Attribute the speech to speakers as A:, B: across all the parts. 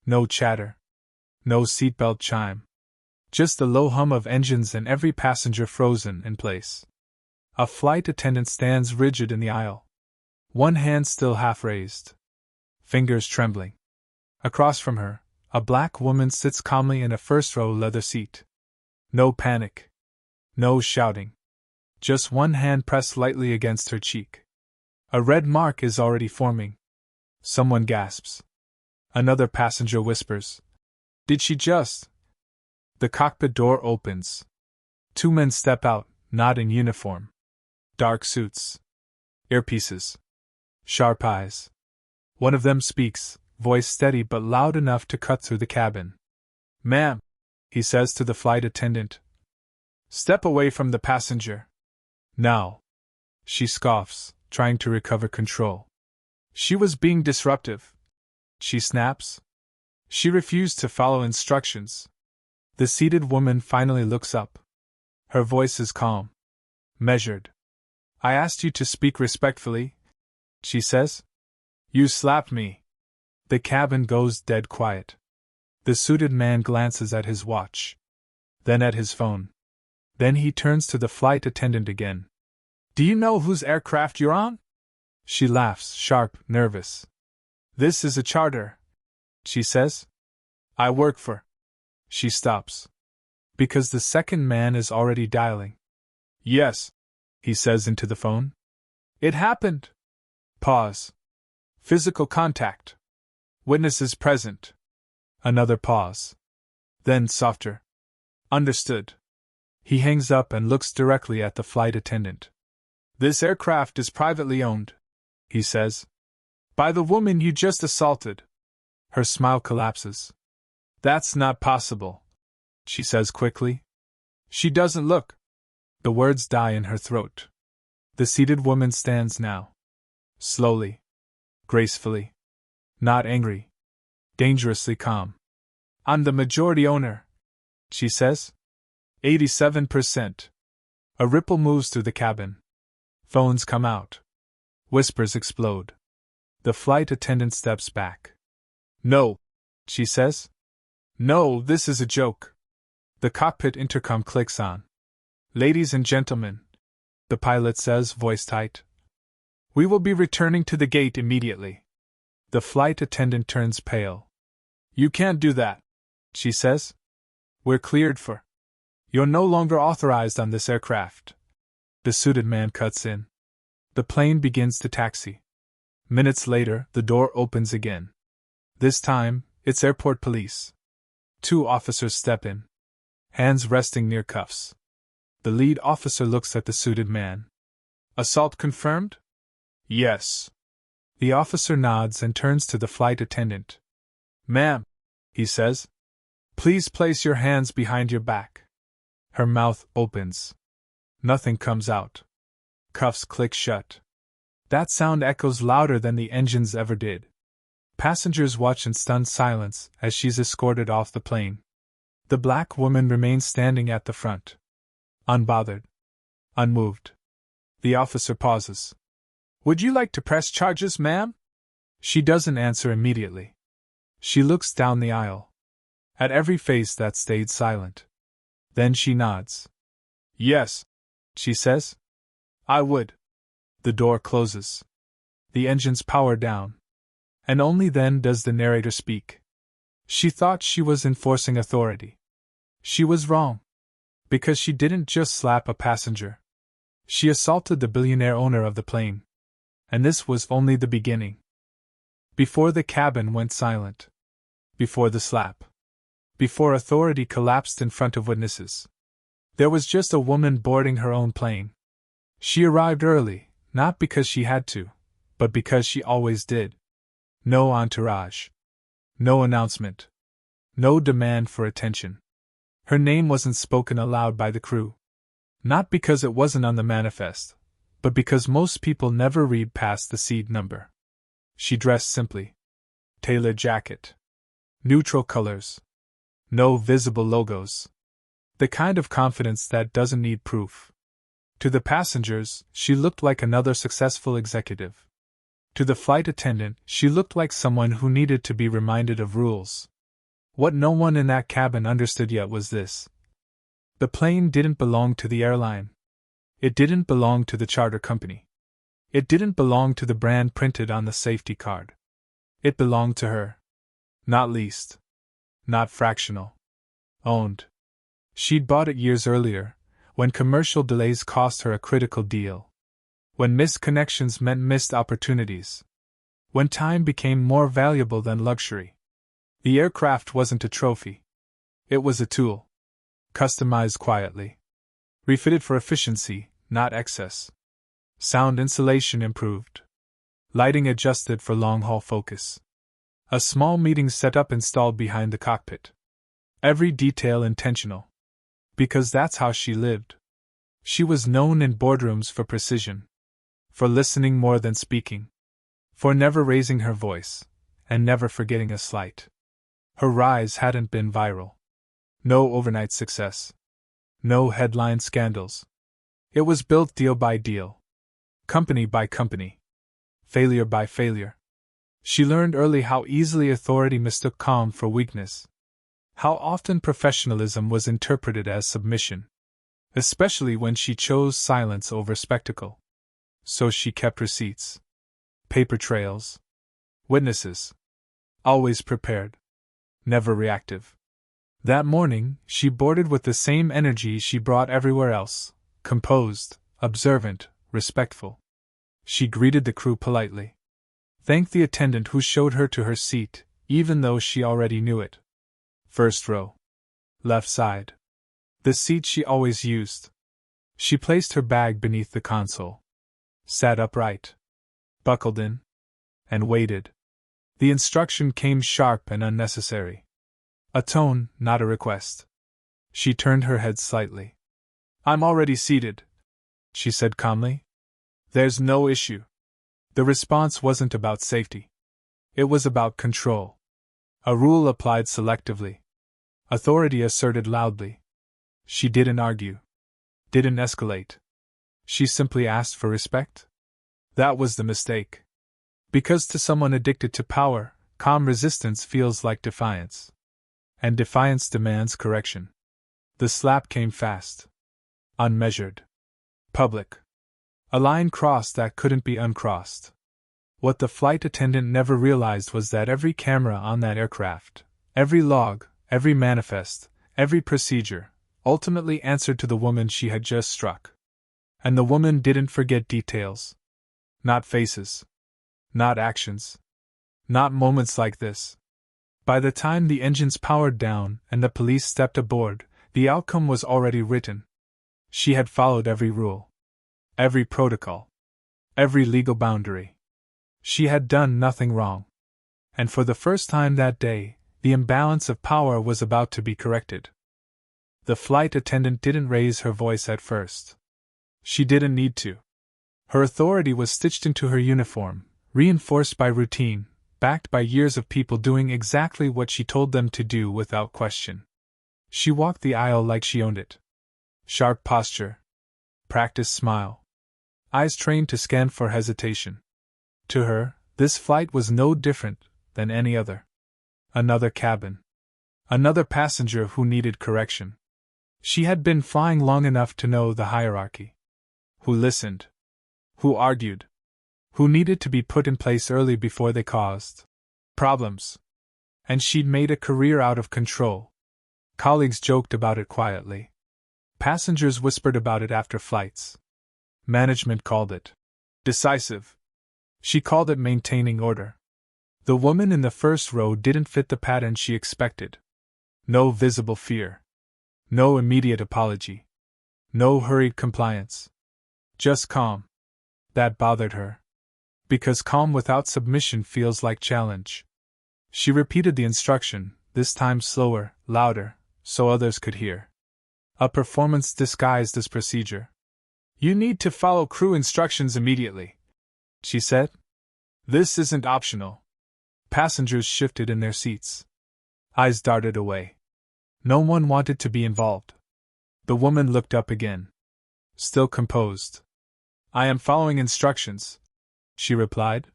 A: No chatter. No seatbelt chime. Just the low hum of engines and every passenger frozen in place. A flight attendant stands rigid in the aisle. One hand still half raised. Fingers trembling. Across from her, a black woman sits calmly in a first-row leather seat. No panic. No shouting. Just one hand pressed lightly against her cheek. A red mark is already forming. Someone gasps. Another passenger whispers, "Did she just?" The cockpit door opens. Two men step out, not in uniform. Dark suits. Earpieces. Sharp eyes. One of them speaks, voice steady but loud enough to cut through the cabin. "Ma'am," he says to the flight attendant. "Step away from the passenger." "Now." She scoffs, trying to recover control. She was being disruptive. She snaps. She refused to follow instructions. The seated woman finally looks up. Her voice is calm. Measured. "I asked you to speak respectfully," she says. "You slapped me." The cabin goes dead quiet. The suited man glances at his watch. Then at his phone. Then he turns to the flight attendant again. "Do you know whose aircraft you're on?" She laughs, sharp, nervous. "This is a charter," she says. "I work for." She stops. Because the second man is already dialing. "Yes," he says into the phone. "It happened." Pause. "Physical contact. Witnesses present." Another pause. Then softer. "Understood." He hangs up and looks directly at the flight attendant. "This aircraft is privately owned," he says. "By the woman you just assaulted." Her smile collapses. "That's not possible," she says quickly. "She doesn't look." The words die in her throat. The seated woman stands now. Slowly. Gracefully. Not angry. Dangerously calm. "I'm the majority owner," she says. 87%. A ripple moves through the cabin. Phones come out. Whispers explode. The flight attendant steps back. "No," she says. "No, this is a joke." The cockpit intercom clicks on. "Ladies and gentlemen," the pilot says, voice tight. "We will be returning to the gate immediately." The flight attendant turns pale. "You can't do that," she says. "We're cleared for." "You're no longer authorized on this aircraft." The suited man cuts in. The plane begins to taxi. Minutes later, the door opens again. This time, it's airport police. Two officers step in. Hands resting near cuffs. The lead officer looks at the suited man. "Assault confirmed?" "Yes." The officer nods and turns to the flight attendant. "Ma'am," he says, "please place your hands behind your back." Her mouth opens. Nothing comes out. Cuffs click shut. That sound echoes louder than the engines ever did. Passengers watch in stunned silence as she's escorted off the plane. The black woman remains standing at the front. Unbothered. Unmoved. The officer pauses. "Would you like to press charges, ma'am?" She doesn't answer immediately. She looks down the aisle. At every face that stayed silent. Then she nods. "Yes," she says. "I would." The door closes. The engines power down. And only then does the narrator speak. She thought she was enforcing authority. She was wrong. Because she didn't just slap a passenger. She assaulted the billionaire owner of the plane. And this was only the beginning. Before the cabin went silent. Before the slap. Before authority collapsed in front of witnesses. There was just a woman boarding her own plane. She arrived early, not because she had to, but because she always did. No entourage. No announcement. No demand for attention. Her name wasn't spoken aloud by the crew. Not because it wasn't on the manifest, but because most people never read past the seat number. She dressed simply. Tailored jacket. Neutral colors. No visible logos. The kind of confidence that doesn't need proof. To the passengers, she looked like another successful executive. To the flight attendant, she looked like someone who needed to be reminded of rules. What no one in that cabin understood yet was this. The plane didn't belong to the airline. It didn't belong to the charter company. It didn't belong to the brand printed on the safety card. It belonged to her. Not leased. Not fractional. Owned. She'd bought it years earlier, when commercial delays cost her a critical deal. When missed connections meant missed opportunities. When time became more valuable than luxury. The aircraft wasn't a trophy. It was a tool. Customized quietly. Refitted for efficiency, not excess. Sound insulation improved. Lighting adjusted for long-haul focus. A small meeting setup installed behind the cockpit. Every detail intentional. Because that's how she lived. She was known in boardrooms for precision. For listening more than speaking. For never raising her voice, and never forgetting a slight. Her rise hadn't been viral. No overnight success. No headline scandals. It was built deal by deal. Company by company. Failure by failure. She learned early how easily authority mistook calm for weakness. How often professionalism was interpreted as submission. Especially when she chose silence over spectacle. So she kept receipts. Paper trails. Witnesses. Always prepared. Never reactive. That morning, she boarded with the same energy she brought everywhere else, composed, observant, respectful. She greeted the crew politely. Thanked the attendant who showed her to her seat, even though she already knew it. First row. Left side. The seat she always used. She placed her bag beneath the console. Sat upright. Buckled in. And waited. The instruction came sharp and unnecessary. A tone, not a request. She turned her head slightly. "I'm already seated," she said calmly. "There's no issue." The response wasn't about safety. It was about control. A rule applied selectively. Authority asserted loudly. She didn't argue. Didn't escalate. She simply asked for respect. That was the mistake. Because to someone addicted to power, calm resistance feels like defiance. And defiance demands correction. The slap came fast. Unmeasured. Public. A line crossed that couldn't be uncrossed. What the flight attendant never realized was that every camera on that aircraft, every log, every manifest, every procedure, ultimately answered to the woman she had just struck. And the woman didn't forget details. Not faces. Not actions. Not moments like this. By the time the engines powered down and the police stepped aboard, the outcome was already written. She had followed every rule. Every protocol. Every legal boundary. She had done nothing wrong. And for the first time that day, the imbalance of power was about to be corrected. The flight attendant didn't raise her voice at first. She didn't need to. Her authority was stitched into her uniform, reinforced by routine, backed by years of people doing exactly what she told them to do without question. She walked the aisle like she owned it. Sharp posture. Practiced smile. Eyes trained to scan for hesitation. To her, this flight was no different than any other. Another cabin. Another passenger who needed correction. She had been flying long enough to know the hierarchy. Who listened. Who argued. Who needed to be put in place early before they caused problems. And she'd made a career out of control. Colleagues joked about it quietly. Passengers whispered about it after flights. Management called it decisive. She called it maintaining order. The woman in the first row didn't fit the pattern she expected. No visible fear. No immediate apology. No hurried compliance. Just calm. That bothered her. Because calm without submission feels like challenge. She repeated the instruction, this time slower, louder, so others could hear. A performance disguised as procedure. "You need to follow crew instructions immediately," she said. "This isn't optional." Passengers shifted in their seats. Eyes darted away. No one wanted to be involved. The woman looked up again. Still composed. "I am following instructions," she replied.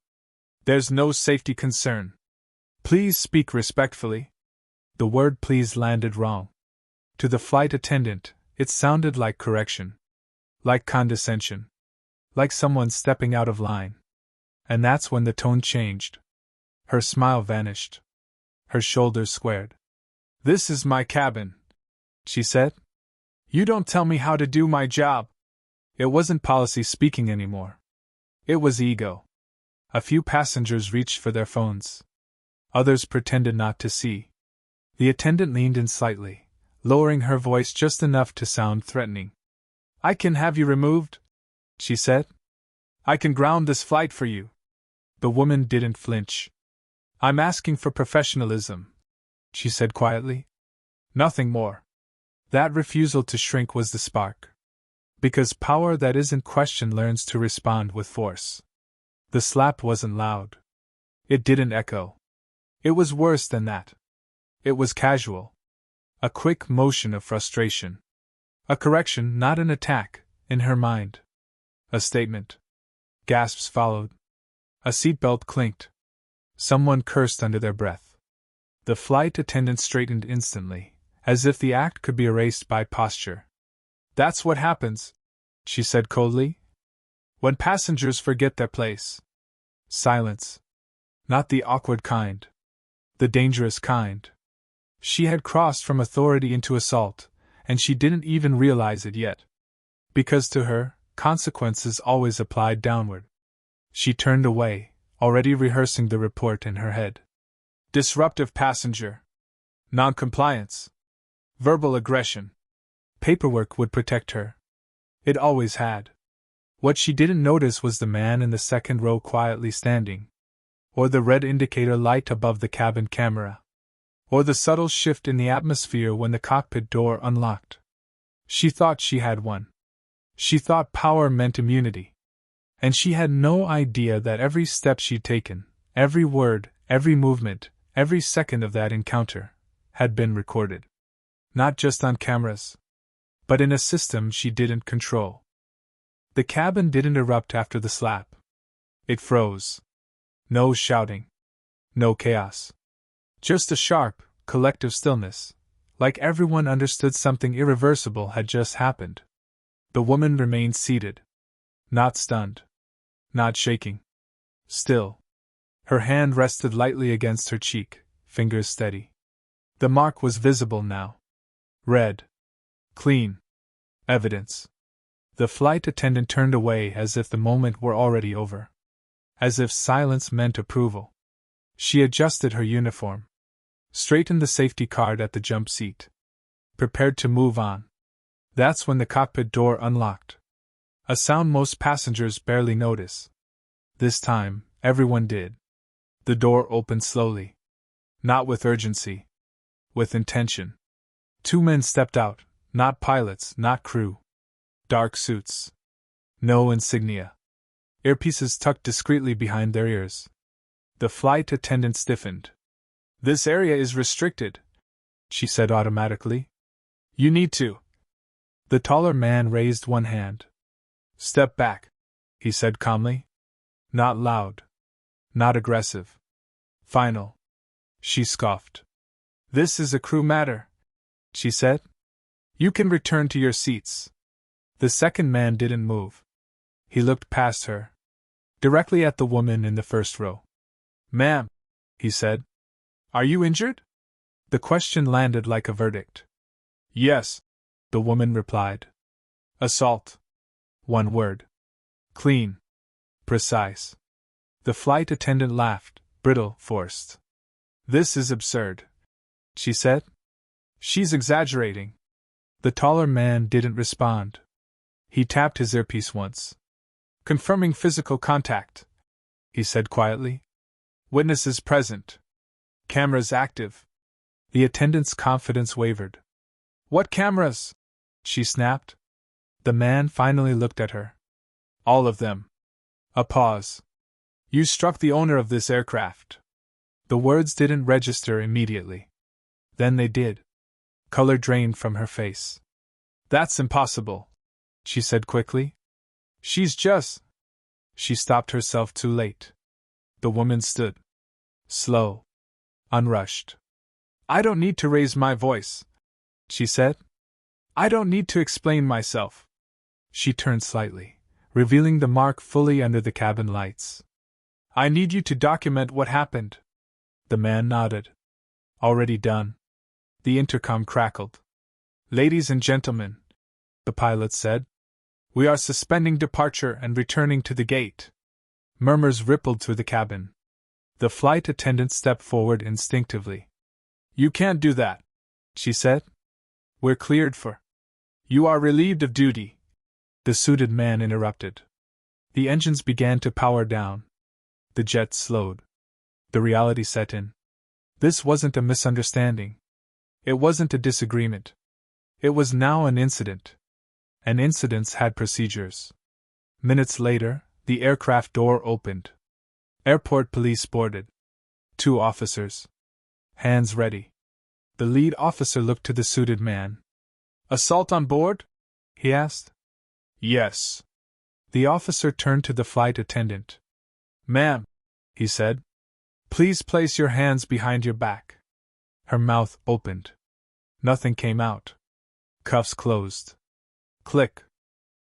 A: "There's no safety concern. Please speak respectfully." The word please landed wrong. To the flight attendant, it sounded like correction. Like condescension. Like someone stepping out of line. And that's when the tone changed. Her smile vanished. Her shoulders squared. "This is my cabin," she said. "You don't tell me how to do my job." It wasn't policy speaking anymore. It was ego. A few passengers reached for their phones. Others pretended not to see. The attendant leaned in slightly, lowering her voice just enough to sound threatening. "I can have you removed," she said. "I can ground this flight for you." The woman didn't flinch. "I'm asking for professionalism," she said quietly. "Nothing more." That refusal to shrink was the spark. Because power that isn't questioned learns to respond with force. The slap wasn't loud. It didn't echo. It was worse than that. It was casual. A quick motion of frustration. A correction, not an attack, in her mind. A statement. Gasps followed. A seatbelt clinked. Someone cursed under their breath. The flight attendant straightened instantly, as if the act could be erased by posture. "That's what happens," she said coldly. "When passengers forget their place." Silence. Not the awkward kind. The dangerous kind. She had crossed from authority into assault, and she didn't even realize it yet. Because to her, consequences always applied downward. She turned away, already rehearsing the report in her head. Disruptive passenger. Noncompliance. Verbal aggression. Paperwork would protect her. It always had. What she didn't notice was the man in the second row quietly standing. Or the red indicator light above the cabin camera. Or the subtle shift in the atmosphere when the cockpit door unlocked. She thought she had won. She thought power meant immunity. And she had no idea that every step she'd taken, every word, every movement, every second of that encounter, had been recorded. Not just on cameras, but in a system she didn't control. The cabin didn't erupt after the slap. It froze. No shouting. No chaos. Just a sharp, collective stillness, like everyone understood something irreversible had just happened. The woman remained seated. Not stunned. Not shaking. Still. Her hand rested lightly against her cheek, fingers steady. The mark was visible now. Red. Clean. Evidence. The flight attendant turned away as if the moment were already over. As if silence meant approval. She adjusted her uniform. Straightened the safety card at the jump seat. Prepared to move on. That's when the cockpit door unlocked. A sound most passengers barely notice. This time, everyone did. The door opened slowly. Not with urgency. With intention. 2 men stepped out, not pilots, not crew. Dark suits. No insignia. Earpieces tucked discreetly behind their ears. The flight attendant stiffened. "This area is restricted," she said automatically. "You need to." The taller man raised one hand. "Step back," he said calmly. Not loud. Not aggressive. Final. She scoffed. "This is a crew matter," she said. "You can return to your seats." The second man didn't move. He looked past her. Directly at the woman in the first row. "Ma'am," he said. "Are you injured?" The question landed like a verdict. "Yes," the woman replied. "Assault." One word. Clean. Precise. The flight attendant laughed, brittle, forced. "This is absurd," she said. "She's exaggerating." The taller man didn't respond. He tapped his earpiece once. "Confirming physical contact," he said quietly. "Witnesses present. Cameras active." The attendant's confidence wavered. "What cameras?" she snapped. The man finally looked at her. "All of them." A pause. "You struck the owner of this aircraft." The words didn't register immediately. Then they did. Color drained from her face. "That's impossible," she said quickly. "She's just..." She stopped herself too late. The woman stood. Slow. Unrushed. I don't need to raise my voice, she said. I don't need to explain myself. She turned slightly, revealing the mark fully under the cabin lights. I need you to document what happened. The man nodded. Already done. The intercom crackled. Ladies and gentlemen, the pilot said, we are suspending departure and returning to the gate. Murmurs rippled through the cabin. The flight attendant stepped forward instinctively. You can't do that, she said. We're cleared for. You are relieved of duty. The suited man interrupted. The engines began to power down. The jet slowed. The reality set in. This wasn't a misunderstanding. It wasn't a disagreement. It was now an incident. And incidents had procedures. Minutes later, the aircraft door opened. Airport police boarded. 2 officers. Hands ready. The lead officer looked to the suited man. Assault on board? He asked. Yes. The officer turned to the flight attendant. Ma'am, he said, please place your hands behind your back. Her mouth opened. Nothing came out. Cuffs closed. Click.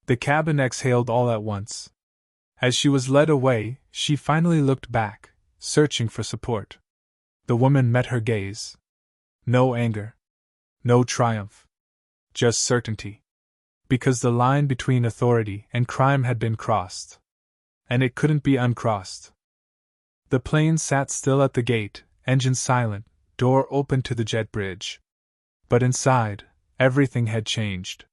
A: The cabin exhaled all at once. As she was led away, she finally looked back, searching for support. The woman met her gaze. No anger. No triumph. Just certainty. Because the line between authority and crime had been crossed. And it couldn't be uncrossed. The plane sat still at the gate, engine silent, door open to the jet bridge. But inside, everything had changed.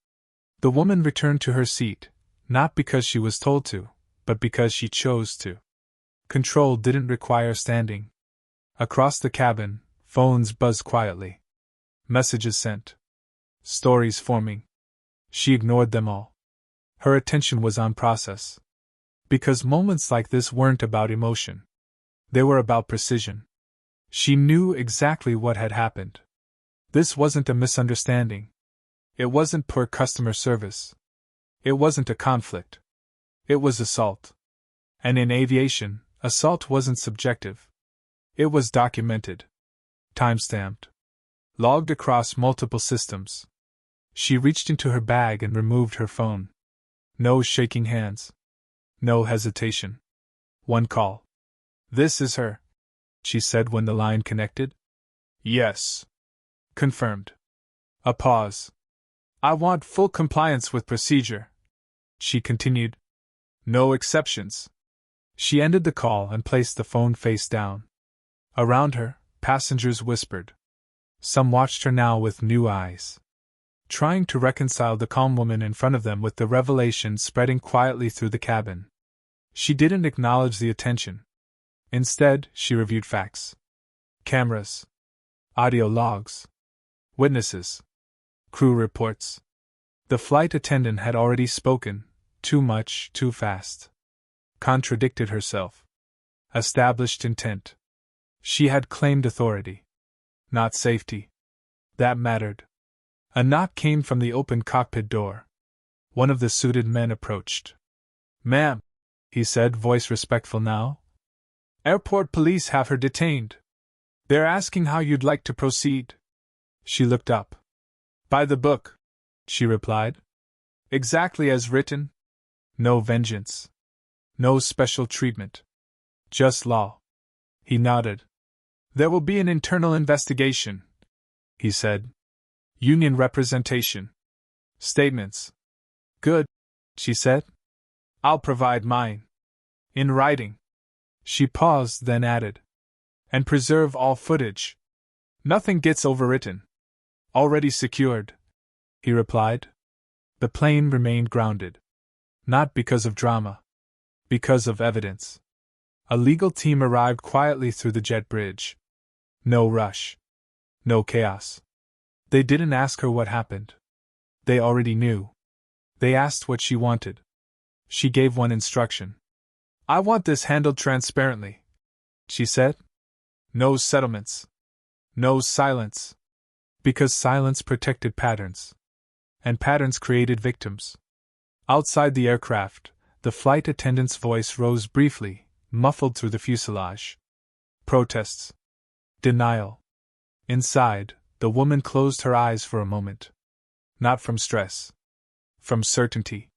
A: The woman returned to her seat, not because she was told to, but because she chose to. Control didn't require standing. Across the cabin, phones buzzed quietly. Messages sent. Stories forming. She ignored them all. Her attention was on process. Because moments like this weren't about emotion. They were about precision. She knew exactly what had happened. This wasn't a misunderstanding. It wasn't poor customer service. It wasn't a conflict. It was assault. And in aviation, assault wasn't subjective. It was documented. Timestamped. Logged across multiple systems. She reached into her bag and removed her phone. No shaking hands. No hesitation. One call. This is her, she said when the line connected. Yes. Confirmed. A pause. I want full compliance with procedure, she continued. No exceptions. She ended the call and placed the phone face down. Around her, passengers whispered. Some watched her now with new eyes. Trying to reconcile the calm woman in front of them with the revelation spreading quietly through the cabin. She didn't acknowledge the attention. Instead, she reviewed facts. Cameras. Audio logs. Witnesses. Crew reports. The flight attendant had already spoken, too much, too fast. Contradicted herself. Established intent. She had claimed authority. Not safety. That mattered. A knock came from the open cockpit door. One of the suited men approached. Ma'am, he said, voice respectful now. Airport police have her detained. They're asking how you'd like to proceed. She looked up. By the book, she replied. Exactly as written. No vengeance. No special treatment. Just law. He nodded. There will be an internal investigation, he said. Union representation. Statements. Good, she said. I'll provide mine. In writing. She paused, then added. And preserve all footage. Nothing gets overwritten. Already secured, he replied. The plane remained grounded. Not because of drama. Because of evidence. A legal team arrived quietly through the jet bridge. No rush. No chaos. They didn't ask her what happened. They already knew. They asked what she wanted. She gave one instruction. I want this handled transparently, she said. No settlements. No silence. Because silence protected patterns. And patterns created victims. Outside the aircraft, the flight attendant's voice rose briefly, muffled through the fuselage. Protests. Denial. Inside, the woman closed her eyes for a moment. Not from stress. From certainty.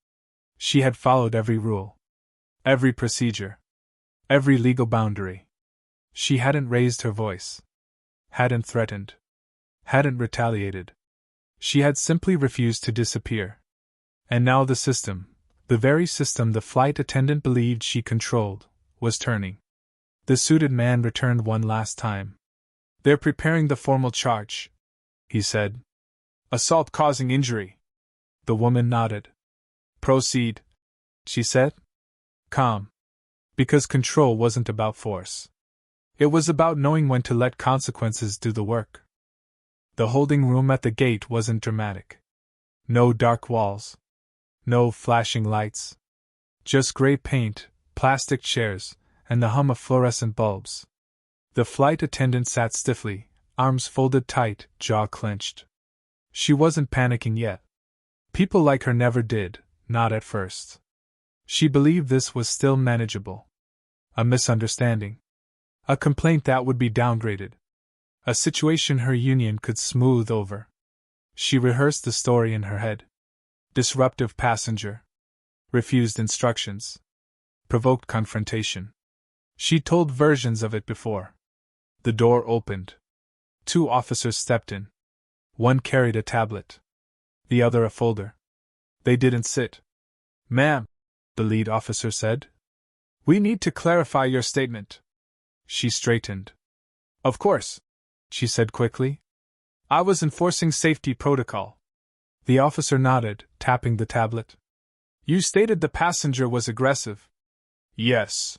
A: She had followed every rule. Every procedure. Every legal boundary. She hadn't raised her voice. Hadn't threatened. Hadn't retaliated. She had simply refused to disappear. And now the system, the very system the flight attendant believed she controlled, was turning. The suited man returned one last time. "They're preparing the formal charge," he said. "Assault causing injury." The woman nodded. "Proceed," she said. Calm. Because control wasn't about force. It was about knowing when to let consequences do the work. The holding room at the gate wasn't dramatic. No dark walls. No flashing lights. Just gray paint, plastic chairs, and the hum of fluorescent bulbs. The flight attendant sat stiffly, arms folded tight, jaw clenched. She wasn't panicking yet. People like her never did, not at first. She believed this was still manageable. A misunderstanding. A complaint that would be downgraded. A situation her union could smooth over. She rehearsed the story in her head. Disruptive passenger. Refused instructions. Provoked confrontation. She'd told versions of it before. The door opened. 2 officers stepped in. One carried a tablet. The other a folder. They didn't sit. "Ma'am," the lead officer said. "We need to clarify your statement." She straightened. "Of course," she said quickly. "I was enforcing safety protocol." The officer nodded, tapping the tablet. "You stated the passenger was aggressive." "Yes."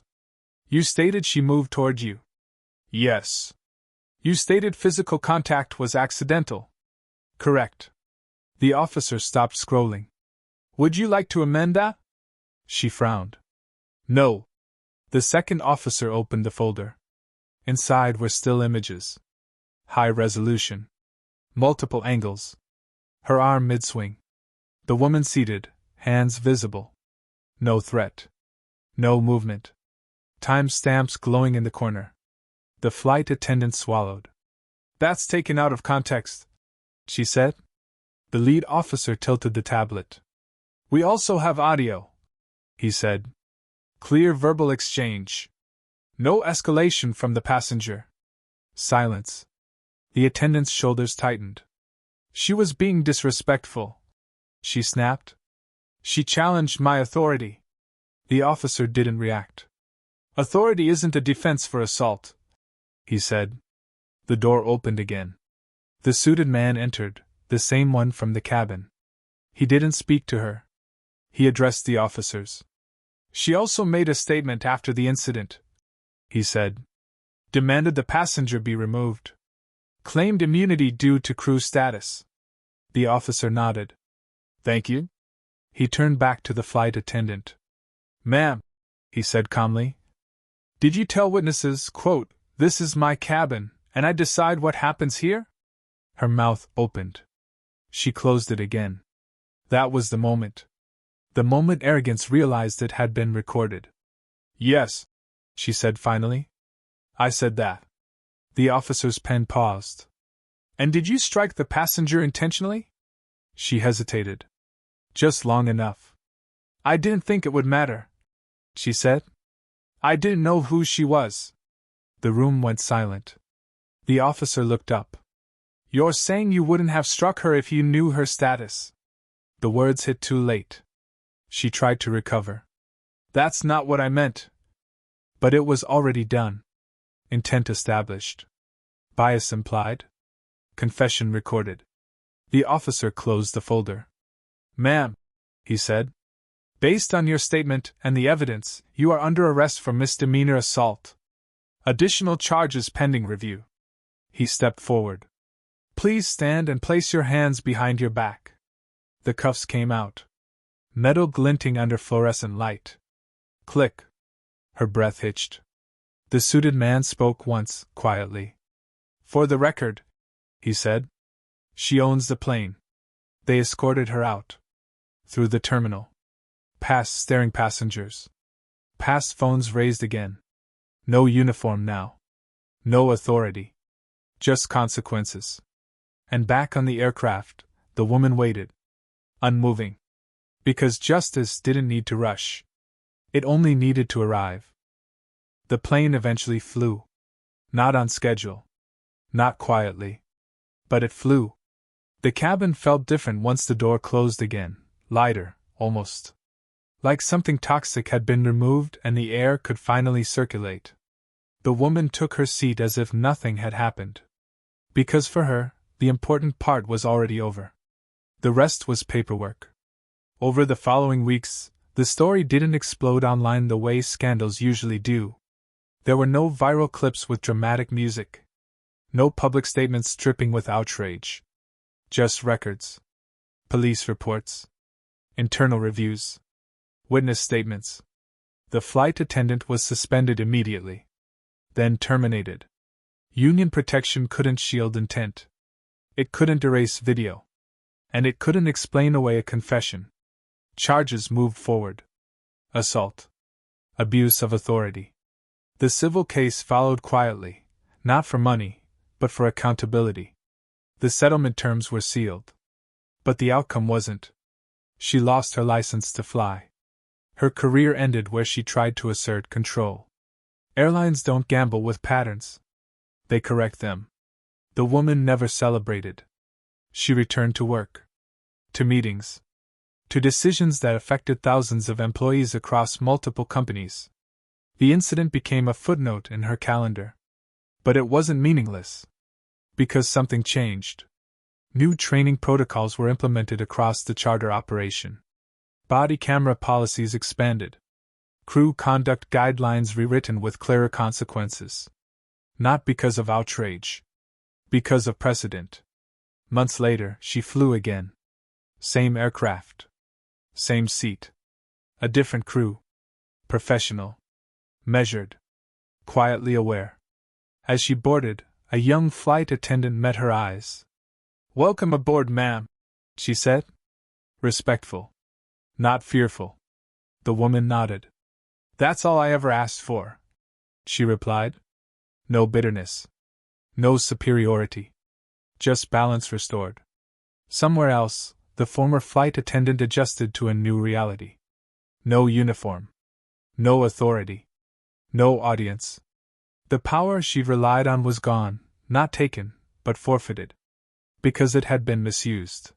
A: "You stated she moved toward you." "Yes." "You stated physical contact was accidental." "Correct." The officer stopped scrolling. "Would you like to amend that?" She frowned. "No." The second officer opened the folder. Inside were still images. High resolution. Multiple angles. Her arm mid-swing. The woman seated, hands visible. No threat. No movement. Time stamps glowing in the corner. The flight attendant swallowed. "That's taken out of context," she said. The lead officer tilted the tablet. "We also have audio," he said. "Clear verbal exchange. No escalation from the passenger." Silence. The attendant's shoulders tightened. "She was being disrespectful," she snapped. "She challenged my authority." The officer didn't react. "Authority isn't a defense for assault," he said. The door opened again. The suited man entered, the same one from the cabin. He didn't speak to her. He addressed the officers. "She also made a statement after the incident," he said. "Demanded the passenger be removed. Claimed immunity due to crew status." The officer nodded. "Thank you." He turned back to the flight attendant. "Ma'am," he said calmly, "did you tell witnesses, quote, 'This is my cabin, and I decide what happens here'?" Her mouth opened. She closed it again. That was the moment. The moment arrogance realized it had been recorded. "Yes," she said finally. "I said that." The officer's pen paused. "And did you strike the passenger intentionally?" She hesitated. "Just long enough." "I didn't think it would matter," she said. "I didn't know who she was." The room went silent. The officer looked up. "You're saying you wouldn't have struck her if you knew her status?" The words hit too late. She tried to recover. "That's not what I meant." But it was already done. Intent established. Bias implied. Confession recorded. The officer closed the folder. "Ma'am," he said, "based on your statement and the evidence, you are under arrest for misdemeanor assault. Additional charges pending review." He stepped forward. "Please stand and place your hands behind your back." The cuffs came out. Metal glinting under fluorescent light. Click. Her breath hitched. The suited man spoke once, quietly. "For the record," he said, "she owns the plane." They escorted her out. Through the terminal. Past staring passengers. Past phones raised again. No uniform now. No authority. Just consequences. And back on the aircraft, the woman waited, unmoving. Because justice didn't need to rush. It only needed to arrive. The plane eventually flew. Not on schedule. Not quietly. But it flew. The cabin felt different once the door closed again, lighter, almost. Like something toxic had been removed and the air could finally circulate. The woman took her seat as if nothing had happened. Because for her, the important part was already over. The rest was paperwork. Over the following weeks, the story didn't explode online the way scandals usually do. There were no viral clips with dramatic music. No public statements dripping with outrage. Just records. Police reports. Internal reviews. Witness statements. The flight attendant was suspended immediately. Then terminated. Union protection couldn't shield intent. It couldn't erase video. And it couldn't explain away a confession. Charges moved forward. Assault. Abuse of authority. The civil case followed quietly, not for money, but for accountability. The settlement terms were sealed. But the outcome wasn't. She lost her license to fly. Her career ended where she tried to assert control. Airlines don't gamble with patterns. They correct them. The woman never celebrated. She returned to work. To meetings. To decisions that affected thousands of employees across multiple companies. The incident became a footnote in her calendar. But it wasn't meaningless. Because something changed. New training protocols were implemented across the charter operation. Body camera policies expanded. Crew conduct guidelines rewritten with clearer consequences. Not because of outrage. Because of precedent. Months later, she flew again. Same aircraft. Same seat. A different crew. Professional. Measured. Quietly aware. As she boarded, a young flight attendant met her eyes. "Welcome aboard, ma'am," she said. Respectful. Not fearful. The woman nodded. "That's all I ever asked for," she replied. No bitterness. No superiority. Just balance restored. Somewhere else, the former flight attendant adjusted to a new reality. No uniform. No authority. No audience. The power she relied on was gone, not taken, but forfeited. Because it had been misused.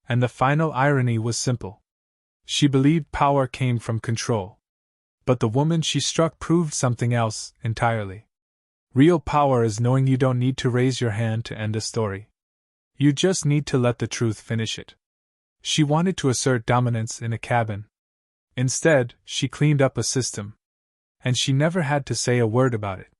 A: And the final irony was simple. She believed power came from control. But the woman she struck proved something else entirely. Real power is knowing you don't need to raise your hand to end a story. You just need to let the truth finish it. She wanted to assert dominance in a cabin. Instead, she cleaned up a system. And she never had to say a word about it.